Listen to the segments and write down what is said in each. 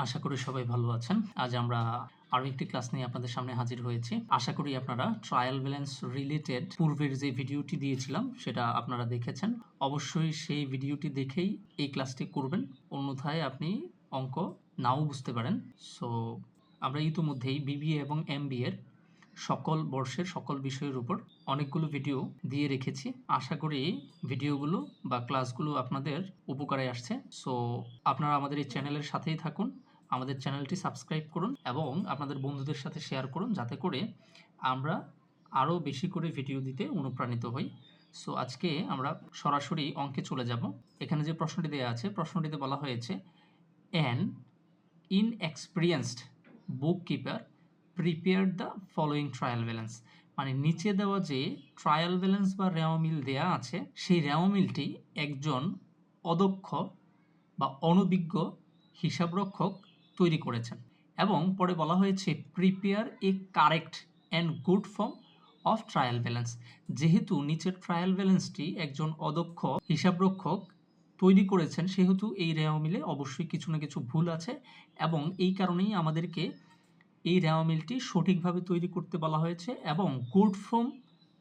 আশা করি সবাই ভালো আছেন। আজ আমরা আরো একটি ক্লাস নিয়ে আপনাদের সামনে হাজির হয়েছি। আশা করি আপনারা ট্রায়াল ব্যালেন্স রিলেটেড পূর্বের যে ভিডিওটি দিয়েছিলাম সেটা আপনারা দেখেছেন। অবশ্যই সেই ভিডিওটি দেখেই এই ক্লাসটি করবেন। অন্যথায় আপনি অঙ্ক নাও বুঝতে পারেন। সো আমরা ইতিমধ্যেই বিবিএ এবং এমবিএ এর সকল বর্ষের সকল বিষয়ের উপর অনেকগুলো ভিডিও দিয়ে রেখেছি। আশা করি ভিডিওগুলো বা ক্লাসগুলো আপনাদের উপকারে আসছে। সো আপনারা আমাদের এই চ্যানেলের সাথেই থাকুন। আমাদের চ্যানেলটি সাবস্ক্রাইব করুন এবং আপনাদের বন্ধুদের সাথে শেয়ার করুন, যাতে করে আমরা আরও বেশি করে ভিডিও দিতে অনুপ্রাণিত হই। সো আজকে আমরা সরাসরি অঙ্কে চলে যাব। এখানে যে প্রশ্নটি দেওয়া আছে, প্রশ্নটিতে বলা হয়েছে an inexperienced bookkeeper prepared the following trial balance. মানে নিচে দেওয়া যে ট্রায়াল ব্যালেন্স বা রেওয়ামিল দেয়া আছে, সেই রেওয়ামিলটি একজন অদক্ষ বা অনভিজ্ঞ হিসাবরক্ষক তৈরি করেছেন। এবং পরে বলা হয়েছে prepare a correct and good form of trial balance. যেহেতু নিচের ট্রায়াল ব্যালেন্সটি একজন অদক্ষ হিসাবরক্ষক তৈরি করেছেন, সেহেতু এই রেওয়ামিলে অবশ্যই কিছু না কিছু ভুল আছে এবং এই কারণেই আমাদেরকে এই রেওয়ামিলটি সঠিকভাবে তৈরি করতে বলা হয়েছে এবং গুড ফর্ম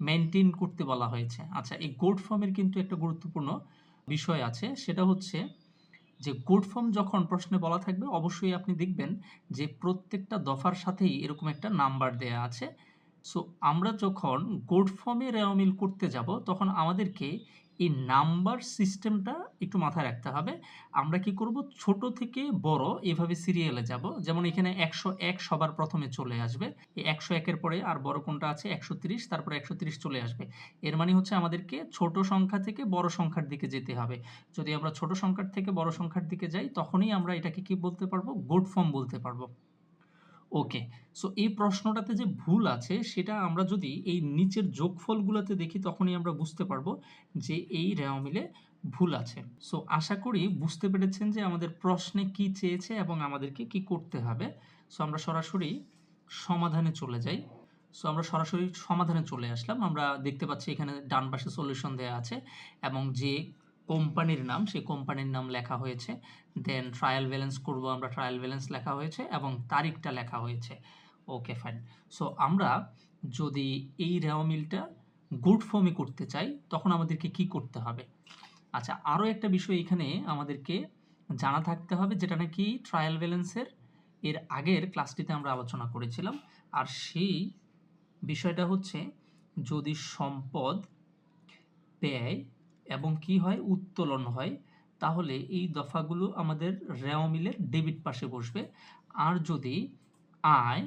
মেনটেন করতে বলা হয়েছে। আচ্ছা, এই গুড ফর্মের কিন্তু একটা গুরুত্বপূর্ণ বিষয় আছে, সেটা হচ্ছে যে গুড ফর্ম যখন প্রশ্নে বলা থাকবে, অবশ্যই আপনি দেখবেন যে প্রত্যেকটা দফার সাথেই এরকম একটা নাম্বার দেয়া আছে। সো আমরা যখন গুড ফর্মে রেওয়ামিল করতে যাব, তখন আমাদেরকে এই নাম্বার সিস্টেমটা একটু মাথায় রাখতে হবে। আমরা কি করব, ছোট থেকে বড় এভাবে সিরিয়ালে যাব। যেমন এখানে 101 সবার প্রথমে চলে আসবে। এই 101 এর পরে আর বড় কোনটা আছে 130, তারপরে 130 চলে আসবে। এর মানে হচ্ছে আমাদেরকে ছোট সংখ্যা থেকে বড় সংখ্যার দিকে যেতে হবে। যদি আমরা ছোট সংখ্যার থেকে বড় সংখ্যার দিকে যাই, তখনই আমরা এটাকে কি বলতে পারবো, গুড ফর্ম বলতে পারবো। ওকে, সো এই প্রশ্নটাতে যে ভুল আছে সেটা আমরা যদি এই নিচের যোগফলগুলোতে দেখি, তখনই আমরা বুঝতে পারবো যে এই রেওয়ামিলে ভুল আছে। সো আশা করি বুঝতে পেরেছেন যে আমাদের প্রশ্নে কি চেয়েছে এবং আমাদেরকে কি করতে হবে। সো আমরা সরাসরি সমাধানে চলে যাই। সো আমরা সরাসরি সমাধানে চলে আসলাম। আমরা দেখতে পাচ্ছি এখানে ডান পাশে সলিউশন দেওয়া আছে এবং যে কোম্পানির নাম, সেই কোম্পানির নাম লেখা হয়েছে। দেন ট্রায়াল ব্যালেন্স করব আমরা, ট্রায়াল ব্যালেন্স লেখা হয়েছে এবং তারিখটা লেখা হয়েছে। ওকে, ফাইন। সো আমরা যদি এই রেওয়ামিলটা গুড ফর্মে করতে চাই, তখন আমাদেরকে কি করতে হবে? আচ্ছা, আরও একটা বিষয় এখানে আমাদেরকে জানা থাকতে হবে, যেটা নাকি ট্রায়াল ব্যালেন্সের এর আগের ক্লাসটিতে আমরা আলোচনা করেছিলাম। আর সেই বিষয়টা হচ্ছে, যদি সম্পদ, ব্যয় এবং কি হয়, উত্তোলন হয়, তাহলে এই দফাগুলো আমাদের রেওয়ামিলের ডেবিট পাশে বসবে। আর যদি আয়,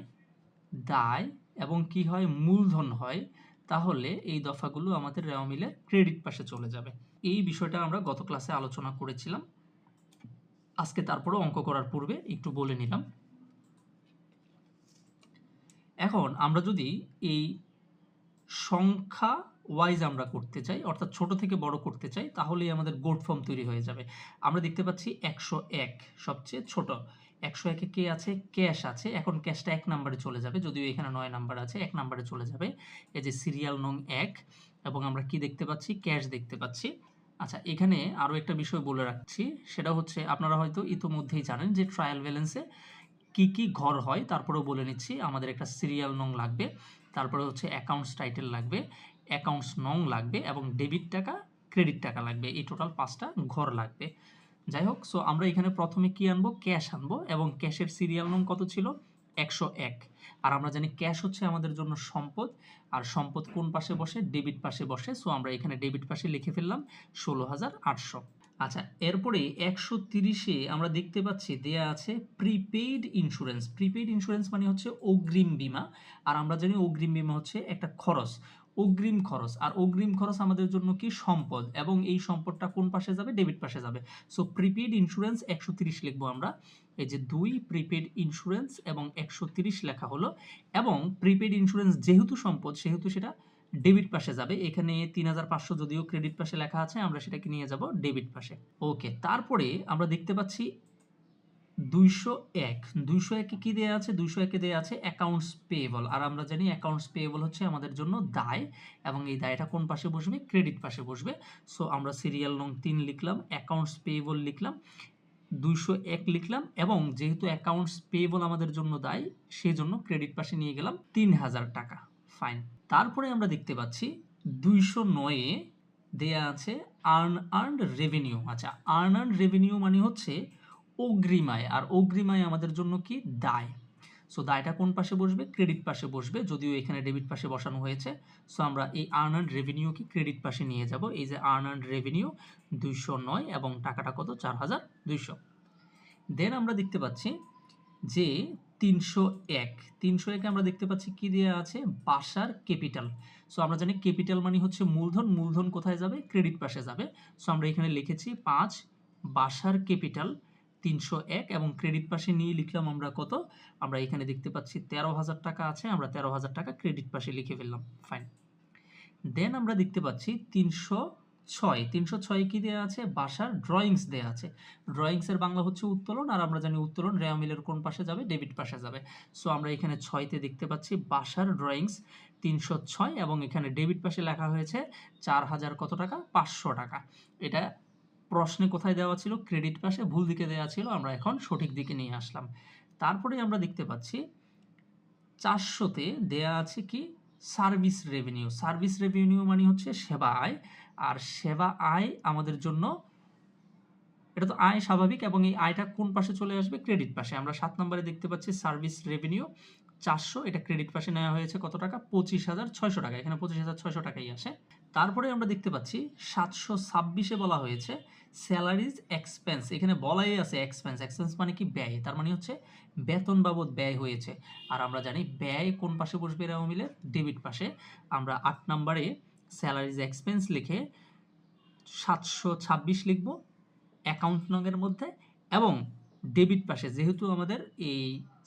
দায় এবং কি হয়, মূলধন হয়, তাহলে এই দফাগুলো আমাদের রেওয়ামিলের ক্রেডিট পাশে চলে যাবে। এই বিষয়টা আমরা গত ক্লাসে আলোচনা করেছিলাম। আজকে তারপরে অঙ্ক করার পূর্বে একটু বলে নিলাম। এখন আমরা যদি এই সংখ্যা ওয়াইজ আমরা করতে চাই, অর্থাৎ ছোট থেকে বড় করতে চাই, তাহলেই আমাদের গুড ফর্ম তৈরি হয়ে যাবে। আমরা দেখতে পাচ্ছি 101 সবচেয়ে ছোট। 101-এ কে আছে? ক্যাশ আছে। এখন ক্যাশটা 1 নম্বরে চলে যাবে, যদিও এখানে 9 নাম্বার আছে, 1 নম্বরে চলে যাবে। এই যে সিরিয়াল নং 1, এবং আমরা কি দেখতে পাচ্ছি? ক্যাশ দেখতে পাচ্ছি। আচ্ছা, এখানে আরও একটা বিষয় বলে রাখছি, সেটা হচ্ছে আপনারা হয়তো ইতোমধ্যেই জানেন যে ট্রায়াল ব্যালেন্সে কি কি ঘর হয়। তারপরেও বলে নিচ্ছি, আমাদের একটা সিরিয়াল নং লাগবে, তারপরে হচ্ছে অ্যাকাউন্টস টাইটেল লাগবে, অ্যাকাউন্টস নং লাগবে এবং ডেবিট টাকা, ক্রেডিট টাকা লাগবে। এই টোটাল 5টা ঘর লাগবে। যাই হোক, সো আমরা এখানে প্রথমে কি আনবো? ক্যাশ আনবো, এবং ক্যাশের সিরিয়াল নং কত ছিল? 101। আর আমরা জানি ক্যাশ হচ্ছে আমাদের জন্য সম্পদ, আর সম্পদ কোন পাশে বসে? ডেবিট পাশে বসে। সো আমরা এখানে ডেবিট পাশে লিখে ফেললাম 16,800। আচ্ছা, এরপরে 130-এ আমরা দেখতে পাচ্ছি দেয়া আছে প্রিপেইড ইন্স্যুরেন্স। প্রিপেইড ইন্স্যুরেন্স মানে হচ্ছে অগ্রিম বীমা। আর আমরা জানি অগ্রিম বীমা হচ্ছে একটা খরচ, অগ্রিম খরচ। আর অগ্রিম খরচ আমাদের জন্য কি? সম্পদ। এবং এই সম্পদটা কোন পাশে যাবে? ডেবিট পাশে যাবে। সো প্রিপেইড ইন্স্যুরেন্স 130 লিখবো আমরা। এই যে 2 প্রিপেইড ইন্স্যুরেন্স এবং 130 লেখা হলো। এবং প্রিপেইড ইন্স্যুরেন্স যেহেতু সম্পদ, সেহেতু সেটা ডেবিট পাশে যাবে। এখানে 3500 যদিও ক্রেডিট পাশে লেখা আছে, আমরা সেটাকে নিয়ে যাব ডেবিট পাশে। ওকে, তারপরে আমরা দেখতে পাচ্ছি 201। 201-এ কি দেয়া আছে? 201-এ দেয়া আছে অ্যাকাউন্টস পেয়েবল। আর আমরা জানি অ্যাকাউন্টস পেয়েবল হচ্ছে আমাদের জন্য দায়, এবং এই দায়টা কোন পাশে বসবে? ক্রেডিট পাশে বসবে। সো আমরা সিরিয়াল নং 3 লিখলাম, অ্যাকাউন্টস পেয়েবল লিখলাম। 201 লিখলাম এবং যেহেতু অ্যাকাউন্টস পেয়েবল আমাদের জন্য দায়ী সেজন্য ক্রেডিট পাশে নিয়ে গেলাম 3000 টাকা। ফাইন। তারপরে আমরা দেখতে পাচ্ছি 209 এ দেয়া আছে আর্নড রেভিনিউ। আচ্ছা, আর্নড রেভিনিউ মানে হচ্ছে অগ্রিম আয়, আর অগ্রিম আয় আমাদের জন্য কি দায়। সো দায়টা কোন পাশে বসবে? ক্রেডিট পাশে বসবে, যদিও এখানে ডেবিট পাশে বসানো হয়েছে। সো আমরা এই আর্নড রেভিনিউকে ক্রেডিট পাশে নিয়ে যাব। এই যে আর্নড রেভিনিউ 209 এবং টাকাটা কত? 4200। দেন আমরা দেখতে পাচ্ছি যে 301 আমরা দেখতে পাচ্ছি কি দেওয়া আছে? বাসার ক্যাপিটাল। সো আমরা জানি ক্যাপিটাল মানে হচ্ছে মূলধন, মূলধন কোথায় যাবে? ক্রেডিট পাশে যাবে। সো আমরা এখানে লিখেছি 5 বাসার ক্যাপিটাল 301 এবং ক্রেডিট পাশে নিয়ে লিখলাম আমরা কত? আমরা এখানে দেখতে পাচ্ছি 13,000 টাকা আছে, আমরা 13,000 টাকা ক্রেডিট পাশে লিখে ফেললাম। ফাইন। দেন আমরা দেখতে পাচ্ছি 306 কি দেওয়া আছে? বাসার ড্রয়িংস দেওয়া আছে। ড্রয়িংসের বাংলা হচ্ছে উত্তোলন, আর আমরা জানি উত্তোলন রেওয়া মিলের কোন পাশে যাবে? ডেবিট পাশে যাবে। সো আমরা এখানে 6তে দেখতে পাচ্ছি বাসার ড্রয়িংস 306 এবং এখানে ডেবিট পাশে লেখা হয়েছে 4000 কত টাকা? 500 টাকা। এটা প্রশ্নে কোথায় দেওয়া ছিল? ক্রেডিট পাশে, ভুল দিকে দেওয়া ছিল, আমরা এখন সঠিক দিকে নিয়ে আসলাম। তারপরে আমরা দেখতে পাচ্ছি 400তে দেয়া আছে কি? Service revenue. সার্ভিস রেভিনিউ মানে হচ্ছে সেবা আয়, আর সেবা আয় আমাদের জন্য এটা তো আয় স্বাভাবিক, এবং এই আয়টা কোন পাশে চলে আসবে? ক্রেডিট পাশে। আমরা 7 নম্বরে দেখতে পাচ্ছি সার্ভিস রেভিনিউ 400, এটা ক্রেডিট পাশে নেওয়া হয়েছে কত টাকা? 25,600 টাকা। এখানে 25,600 টাকাই আসে। তারপরে আমরা দেখতে পাচ্ছি 726-এ বলা হয়েছে স্যালারিজ এক্সপেন্স। এখানে বলাই আছে এক্সপেন্স। এক্সপেন্স মানে কি? ব্যয়। তার মানে হচ্ছে বেতন বাবদ ব্যয় হয়েছে। আর আমরা জানি ব্যয় কোন পাশে বসবে? রেওয়া মিলের ডেবিট পাশে। আমরা 8 নম্বরে স্যালারিজ এক্সপেন্স লিখে 726 লিখব অ্যাকাউন্ট নংয়ের মধ্যে, এবং ডেবিট পাশে যেহেতু আমাদের এই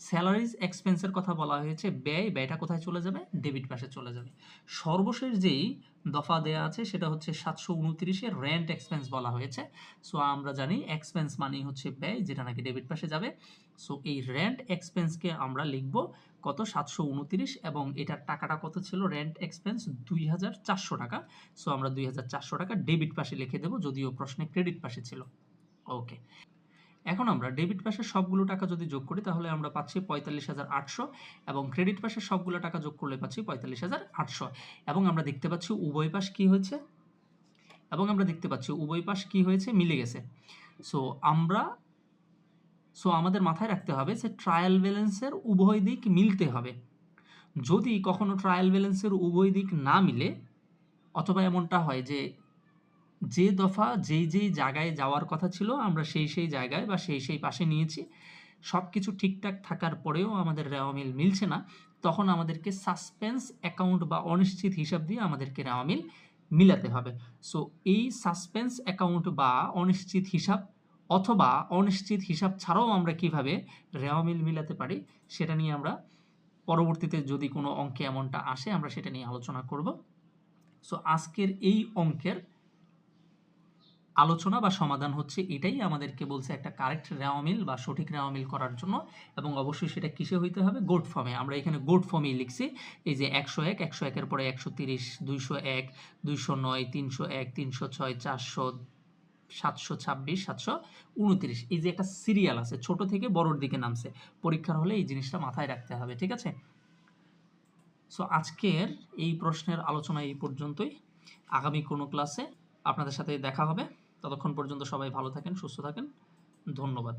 স্যালারিজ এক্সপেন্সের কথা বলা হয়েছে, ব্যয়টা কোথায় চলে যাবে? ডেবিট পাশে চলে যাবে। সর্বশেষ যেই দফা দেয়া আছে সেটা হচ্ছে 729-এ রেন্ট এক্সপেন্স বলা হয়েছে। সো আমরা জানি এক্সপেন্স মানেই হচ্ছে ব্যয়, যেটা নাকি ডেবিট পাশে যাবে। সো এই রেন্ট এক্সপেন্সকে আমরা লিখব কত? 729, এবং এটার টাকাটা কত ছিল? রেন্ট এক্সপেন্স 2400 টাকা। সো আমরা 2400 টাকা ডেবিট পাশে লিখে দেব, যদিও প্রশ্নে ক্রেডিট পাশে ছিল। ওকে, এখন আমরা ডেবিট পাশের সবগুলো টাকা যদি যোগ করি তাহলে আমরা পাচ্ছি 45,800, এবং ক্রেডিট পাশের সবগুলো টাকা যোগ করলে পাচ্ছি 45,800, এবং আমরা দেখতে পাচ্ছি উভয় পাশ কি হয়েছে? মিলে গেছে। সো আমাদের মাথায় রাখতে হবে যে ট্রায়াল ব্যালেন্সের উভয় দিক মিলতে হবে। যদি কখনো ট্রায়াল ব্যালেন্সের উভয় দিক না মিলে, অথবা এমনটা হয় যে দফা যেই জায়গায় যাওয়ার কথা ছিল আমরা সেই জায়গায় বা সেই পাশে নিয়েছি, সব কিছু ঠিকঠাক থাকার পরেও আমাদের রেওয়া মিল মিলছে না, তখন আমাদেরকে সাসপেন্স অ্যাকাউন্ট বা অনিশ্চিত হিসাব দিয়ে আমাদেরকে রেওয়া মিল মিলাতে হবে। সো এই সাসপেন্স অ্যাকাউন্ট বা অনিশ্চিত হিসাব, অথবা অনিশ্চিত হিসাব ছাড়াও আমরা কিভাবে রেওয়া মিল মিলাতে পারি সেটা নিয়ে আমরা পরবর্তীতে, যদি কোনো অঙ্কে এমনটা আসে, আমরা সেটা নিয়ে আলোচনা করব। সো আজকের এই অঙ্কের আলোচনা বা সমাধান হচ্ছে এটাই, আমাদেরকে বলছে একটা কারেক্ট রেওয়া মিল বা সঠিক রেওয়া মিল করার জন্য, এবং অবশ্যই সেটা কিসে হইতে হবে? গোট ফর্মে। আমরা এখানে গোট ফর্মেই লিখছি। এই যে 101, 101-এর পরে 130, 201, 209, 301, 306, 400, 726, 729, এই যে একটা সিরিয়াল আছে, ছোট থেকে বড়র দিকে নামছে। পরীক্ষার হলে এই জিনিসটা মাথায় রাখতে হবে, ঠিক আছে? সো আজকের এই প্রশ্নের আলোচনা এই পর্যন্তই। আগামী কোনো ক্লাসে আপনাদের সাথে দেখা হবে। ততক্ষণ পর্যন্ত সবাই ভালো থাকেন, সুস্থ থাকেন। ধন্যবাদ।